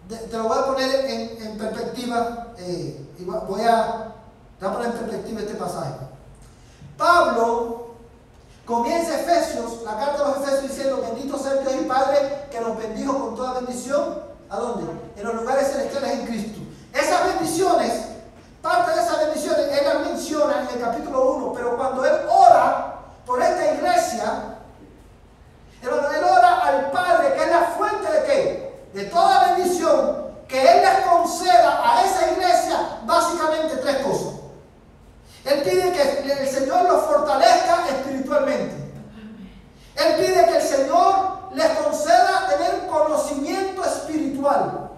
te lo voy a poner en perspectiva, y voy a poner en perspectiva este pasaje. Pablo comienza Efesios, la carta de los Efesios, diciendo: bendito sea Dios y Padre que nos bendijo con toda bendición. ¿A dónde? En los lugares celestiales en Cristo. Esas bendiciones, parte de esas bendiciones, él las menciona en el capítulo 1, pero cuando él ora por esta iglesia, él ora al Padre, que es la fuente de ¿qué? De toda bendición, que él les conceda a esa iglesia básicamente tres cosas. Él pide que el Señor los fortalezca espiritualmente. Él pide que el Señor les conceda tener conocimiento espiritual,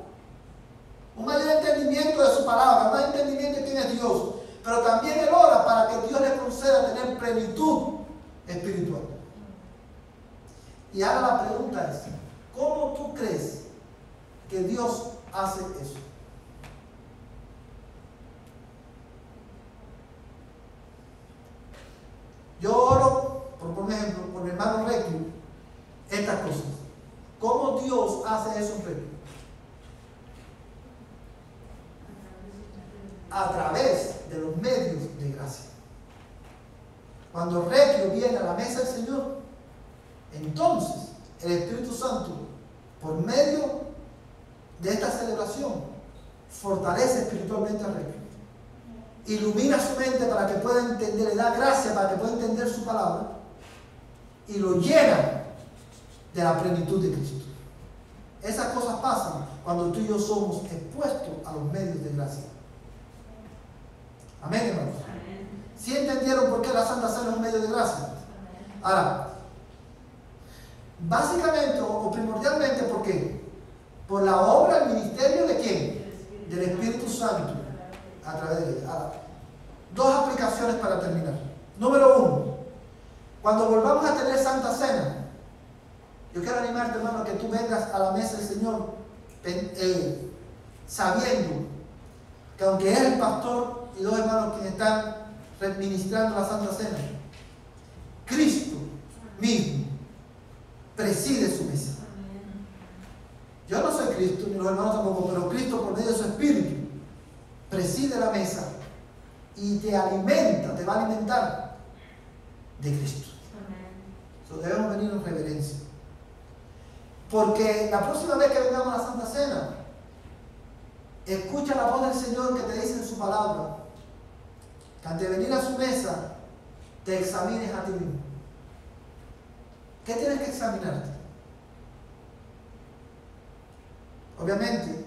un mayor entendimiento de su palabra, un mayor entendimiento de quién es Dios. Pero también él ora para que Dios les conceda tener plenitud espiritual. Y ahora la pregunta es: ¿cómo tú crees que Dios hace eso? Yo oro, por ejemplo, por mi hermano Reclio, estas cosas. ¿Cómo Dios hace eso en Reclio? A través de los medios de gracia. Cuando Reclio viene a la mesa del Señor, entonces el Espíritu Santo, por medio de esta celebración, fortalece espiritualmente a Reclio. Ilumina su mente para que pueda entender, le da gracia para que pueda entender su palabra, y lo llena de la plenitud de Cristo. Esas cosas pasan cuando tú y yo somos expuestos a los medios de gracia. Amén, hermanos. ¿Sí entendieron por qué la Santa Cena es un medio de gracia? Ahora, básicamente o primordialmente, ¿por qué? Por la obra, el ministerio de ¿quién? Del Espíritu Santo a través de ella. Ahora, dos aplicaciones para terminar. Número uno, cuando volvamos a tener Santa Cena, yo quiero animarte, hermano, a que tú vengas a la mesa del Señor sabiendo que aunque es el pastor y dos hermanos quienes están administrando la Santa Cena, Cristo mismo preside su mesa. Yo no soy Cristo, ni los hermanos tampoco, pero Cristo por medio de su Espíritu preside la mesa y te alimenta, te va a alimentar de Cristo. So, debemos venir en reverencia. Porque la próxima vez que vengamos a la Santa Cena, escucha la voz del Señor que te dice en su palabra, que antes de venir a su mesa, te examines a ti mismo. ¿Qué tienes que examinarte? Obviamente,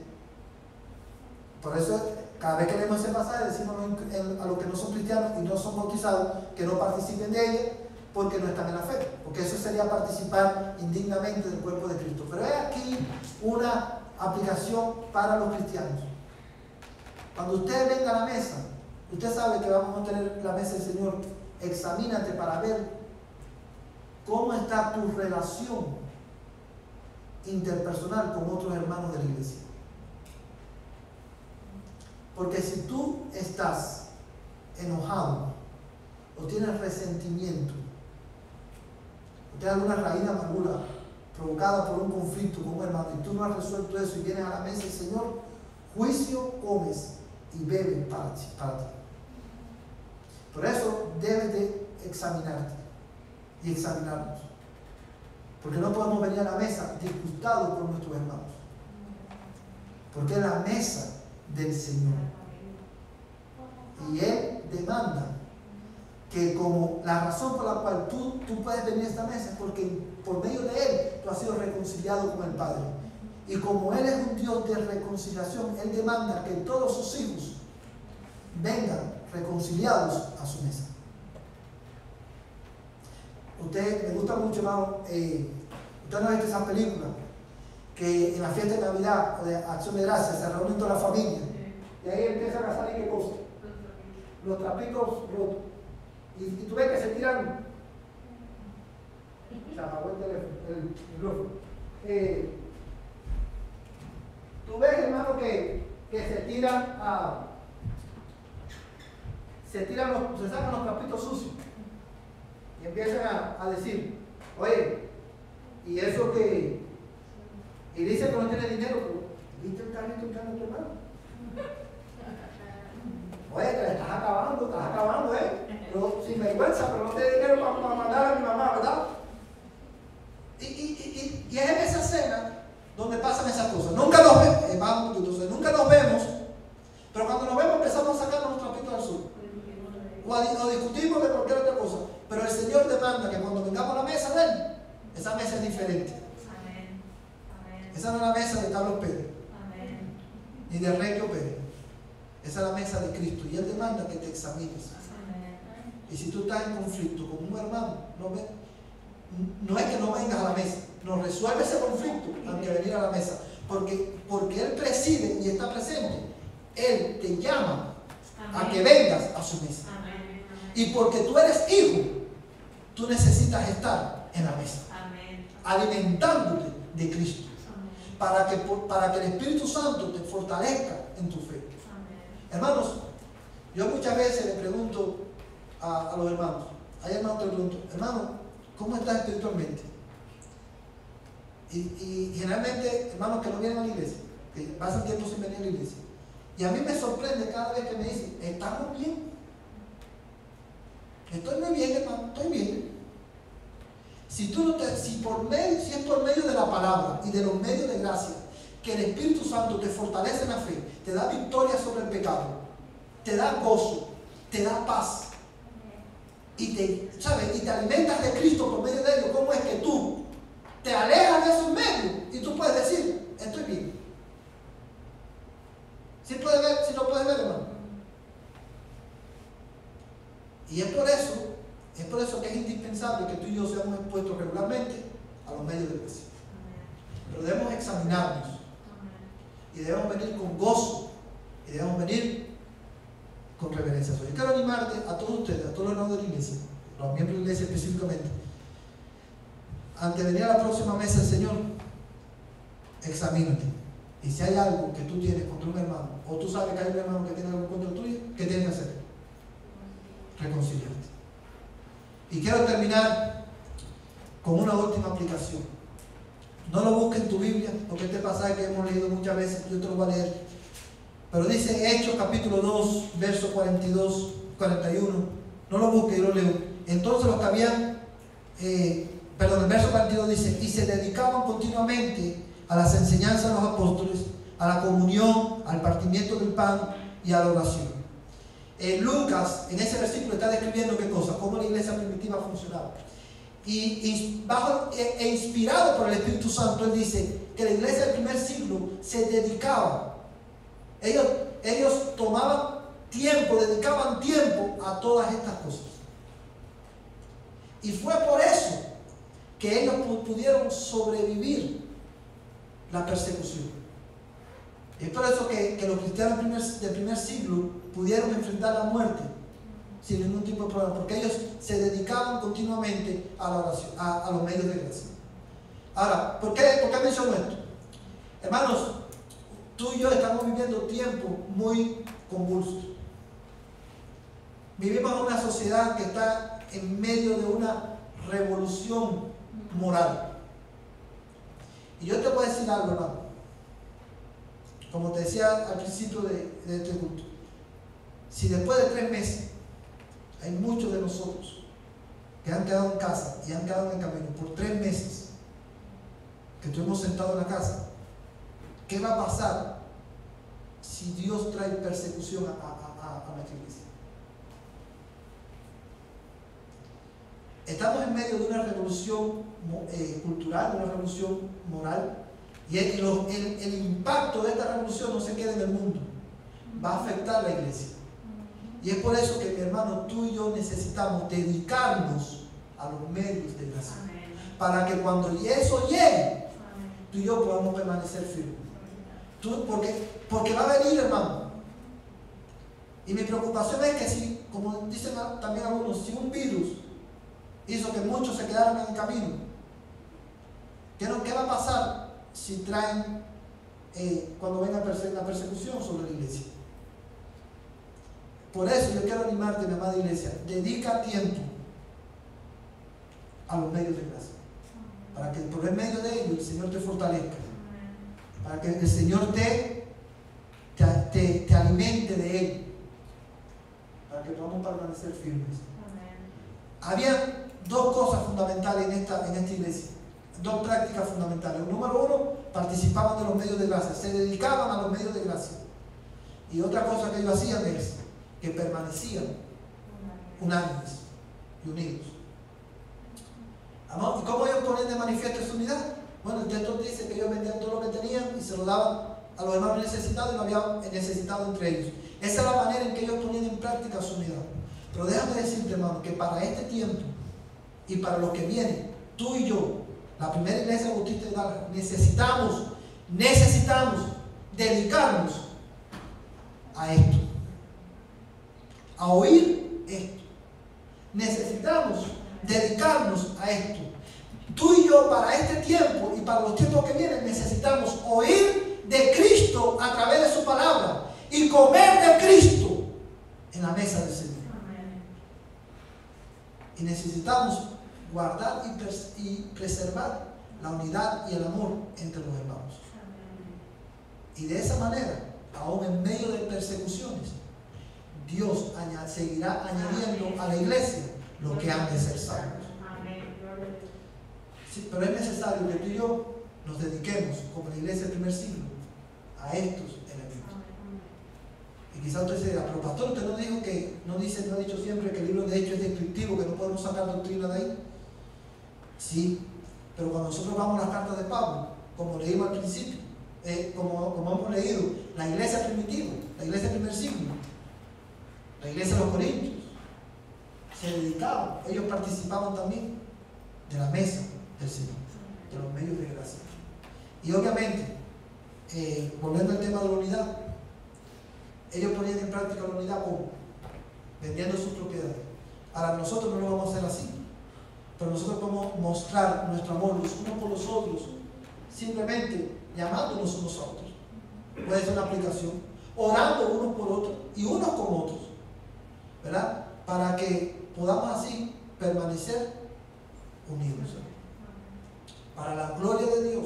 por eso cada vez que leemos ese pasaje decimos a los que no son cristianos y no son bautizados que no participen de ella porque no están en la fe, porque eso sería participar indignamente del cuerpo de Cristo. Pero hay aquí una aplicación para los cristianos. Cuando usted venga a la mesa, usted sabe que vamos a tener la mesa del Señor. Examínate para ver cómo está tu relación interpersonal con otros hermanos de la iglesia. Porque si tú estás enojado o tienes resentimiento o tienes alguna raíz de amargura provocada por un conflicto con un hermano y tú no has resuelto eso y vienes a la mesa y Señor, juicio comes y bebes para ti. Por eso debes de examinarte y examinarnos. Porque no podemos venir a la mesa disgustados por nuestros hermanos. Porque es la mesa del Señor. Y Él demanda que como la razón por la cual tú puedes venir a esta mesa es porque por medio de Él tú has sido reconciliado con el Padre. Y como Él es un Dios de reconciliación, Él demanda que todos sus hijos vengan reconciliados a su mesa. Usted, me gusta mucho, hermano, usted no ha visto esa película que en la fiesta de Navidad o de Acción de Gracias se reúnen toda la familia y ahí empiezan a salir qué cosa, los trapitos rotos y tú ves que se tiran, se apagó el micrófono, tú ves, hermano, que se tiran se sacan los trapitos sucios y empiezan a decir, oye, y eso que, y dice que no tiene dinero, pero ¿viste el carrito entrando a tu hermano? Oye, te la estás acabando, pero sin vergüenza, pero no te da dinero para mandar a mi mamá, ¿verdad? Y es en esa cena donde pasan esas cosas. Nunca nos vemos, nunca nos vemos, pero cuando nos vemos empezamos a sacar los trapitos al sur. O discutimos de cualquier otra cosa. Pero el Señor demanda que cuando vengamos a la mesa de Él, esa mesa es diferente. Amén. Amén. Esa no es la mesa de Carlos Pérez, Amén. ni de Requio Pérez. Esa es la mesa de Cristo. Y Él demanda que te examines. Amén. Y si tú estás en conflicto con un hermano, no es que no vengas a la mesa, no resuelve ese conflicto antes de venir a la mesa. Porque Él preside y está presente. Él te llama a que vengas a su mesa. Amén. Y porque tú eres hijo, tú necesitas estar en la mesa, Amén. alimentándote de Cristo, Amén. para que el Espíritu Santo te fortalezca en tu fe. Amén. Hermanos, yo muchas veces le pregunto a los hermanos, hay hermanos que le pregunto, hermano, ¿cómo estás espiritualmente? Y generalmente, hermanos que no vienen a la iglesia, que pasan tiempo sin venir a la iglesia, y a mí me sorprende cada vez que me dicen, ¿estamos bien? Estoy muy bien, hermano, estoy bien. Si es por medio de la palabra y de los medios de gracia que el Espíritu Santo te fortalece en la fe, te da victoria sobre el pecado, te da gozo, te da paz y te alimentas de Cristo por medio de ello, ¿cómo es que tú te alejas de esos medios y tú puedes decir, estoy bien? ¿Sí lo puedes ver, hermano? Y es por eso que es indispensable que tú y yo seamos expuestos regularmente a los medios de gracia. Pero debemos examinarnos. Y debemos venir con gozo. Y debemos venir con reverencia. Yo quiero animarte a todos ustedes, a todos los hermanos de la iglesia, los miembros de la iglesia específicamente, antes de venir a la próxima mesa del Señor, examínate. Y si hay algo que tú tienes contra un hermano, o tú sabes que hay un hermano que tiene algo contra el tuyo, ¿qué tienes que hacer? Reconciliarte. Y quiero terminar con una última aplicación. No lo busques en tu Biblia, porque este pasaje que hemos leído muchas veces, yo te lo voy a leer. Pero dice Hechos capítulo 2, verso 42, 41. No lo busques, yo lo leo. Entonces los que habían, el verso 42 dice, y se dedicaban continuamente a las enseñanzas de los apóstoles, a la comunión, al partimiento del pan y a la oración. Lucas, en ese versículo, está describiendo qué cosa, cómo la iglesia primitiva funcionaba. Y inspirado por el Espíritu Santo, él dice que la iglesia del primer siglo se dedicaba. Ellos tomaban tiempo, dedicaban tiempo a todas estas cosas. Y fue por eso que ellos pudieron sobrevivir la persecución. Es por eso que los cristianos del primer siglo pudieron enfrentar la muerte sin ningún tipo de problema, porque ellos se dedicaban continuamente a la oración, a los medios de gracia. Ahora, ¿por qué menciono esto? Hermanos, tú y yo estamos viviendo tiempos muy convulsos. Vivimos en una sociedad que está en medio de una revolución moral. Y yo te voy a decir algo, hermano. Como te decía al principio de este culto, si después de 3 meses hay muchos de nosotros que han quedado en casa y han quedado en el camino por 3 meses, que estuvimos sentados en la casa, ¿qué va a pasar si Dios trae persecución a nuestra iglesia? Estamos en medio de una revolución cultural, una revolución moral, y el impacto de esta revolución no se queda en el mundo, va a afectar a la iglesia. Y es por eso que, mi hermano, tú y yo necesitamos dedicarnos a los medios de gracia. Amén. Para que cuando eso llegue, amén, tú y yo podamos permanecer firmes. Porque va a venir, hermano. Y mi preocupación es que si, como dicen también algunos, si un virus hizo que muchos se quedaran en el camino, ¿qué va a pasar si traen, cuando venga la persecución sobre la iglesia? Por eso yo quiero animarte, mi amada iglesia, dedica tiempo a los medios de gracia, para que por el medio de ellos el Señor te fortalezca, para que el Señor te alimente de Él, para que podamos permanecer firmes. Había 2 cosas fundamentales en esta iglesia, 2 prácticas fundamentales. Número 1, participaban de los medios de gracia, se dedicaban a los medios de gracia. Y otra cosa que ellos hacían es que permanecían unánimes y unidos. ¿Y cómo ellos ponen de manifiesto esa unidad? Bueno, el texto dice que ellos vendían todo lo que tenían y se lo daban a los hermanos necesitados, y no había necesitado entre ellos. Esa es la manera en que ellos ponían en práctica su unidad. Pero déjame decirte, hermano, que para este tiempo y para los que vienen, tú y yo, la primera iglesia bautista de Dallas, necesitamos dedicarnos a esto, a oír esto. Necesitamos dedicarnos a esto. Tú y yo, para este tiempo y para los tiempos que vienen, necesitamos oír de Cristo a través de su palabra y comer de Cristo en la mesa del Señor. Y necesitamos guardar y preservar la unidad y el amor entre los hermanos. Y de esa manera, aún en medio de persecuciones, Dios seguirá añadiendo a la iglesia lo que han de ser salvos. Sí, pero es necesario que tú y yo nos dediquemos, como la iglesia del primer siglo, a estos elementos. Y quizás usted se dirá, pero pastor, usted no dijo que, no ha dicho siempre que el libro de Hechos es descriptivo, que no podemos sacar doctrina de ahí. Sí, pero cuando nosotros vamos a las cartas de Pablo, como leímos al principio, como hemos leído, la iglesia primitiva, la iglesia del primer siglo, la iglesia de los Corintios, se dedicaban, ellos participaban también de la mesa del Señor, de los medios de gracia. Y obviamente, volviendo al tema de la unidad, ellos ponían en práctica la unidad como vendiendo sus propiedades. Ahora nosotros no lo vamos a hacer así, pero nosotros podemos mostrar nuestro amor los unos por los otros, simplemente llamándonos unos a otros. Puede ser una aplicación, orando unos por otros y unos con otros, ¿verdad? Para que podamos así permanecer unidos. Para la gloria de Dios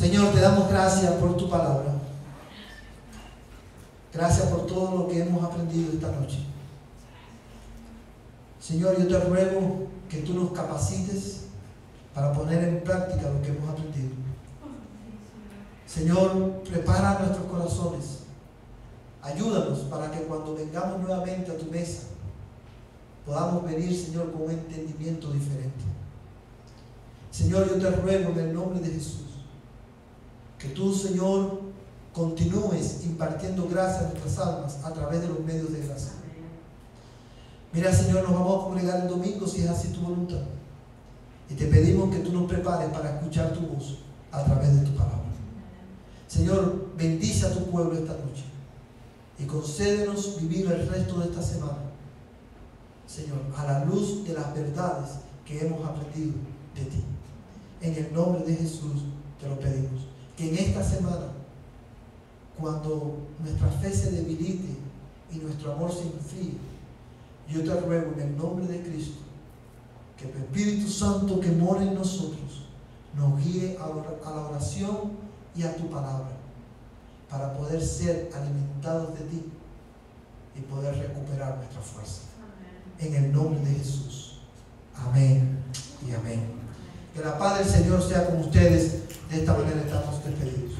Señor, te damos gracias por tu palabra. Gracias por todo lo que hemos aprendido esta noche. Señor, yo te ruego que tú nos capacites para poner en práctica lo que hemos aprendido. Señor, prepara nuestros corazones. Ayúdanos para que cuando vengamos nuevamente a tu mesa podamos venir, Señor, con un entendimiento diferente. Señor, yo te ruego en el nombre de Jesús que tú, Señor, continúes impartiendo gracia a nuestras almas a través de los medios de gracia. Mira, Señor, nos vamos a congregar el domingo si es así tu voluntad. Y te pedimos que tú nos prepares para escuchar tu voz a través de tu palabra. Señor, bendice a tu pueblo esta noche y concédenos vivir el resto de esta semana, Señor, a la luz de las verdades que hemos aprendido de ti. En el nombre de Jesús te lo pedimos. Que en esta semana, cuando nuestra fe se debilite y nuestro amor se enfríe, yo te ruego en el nombre de Cristo que el Espíritu Santo que mora en nosotros nos guíe a la oración y a tu palabra para poder ser alimentados de ti y poder recuperar nuestra fuerza. En el nombre de Jesús. Amén y amén. Que la paz del Señor sea con ustedes. De esta manera estamos despedidos.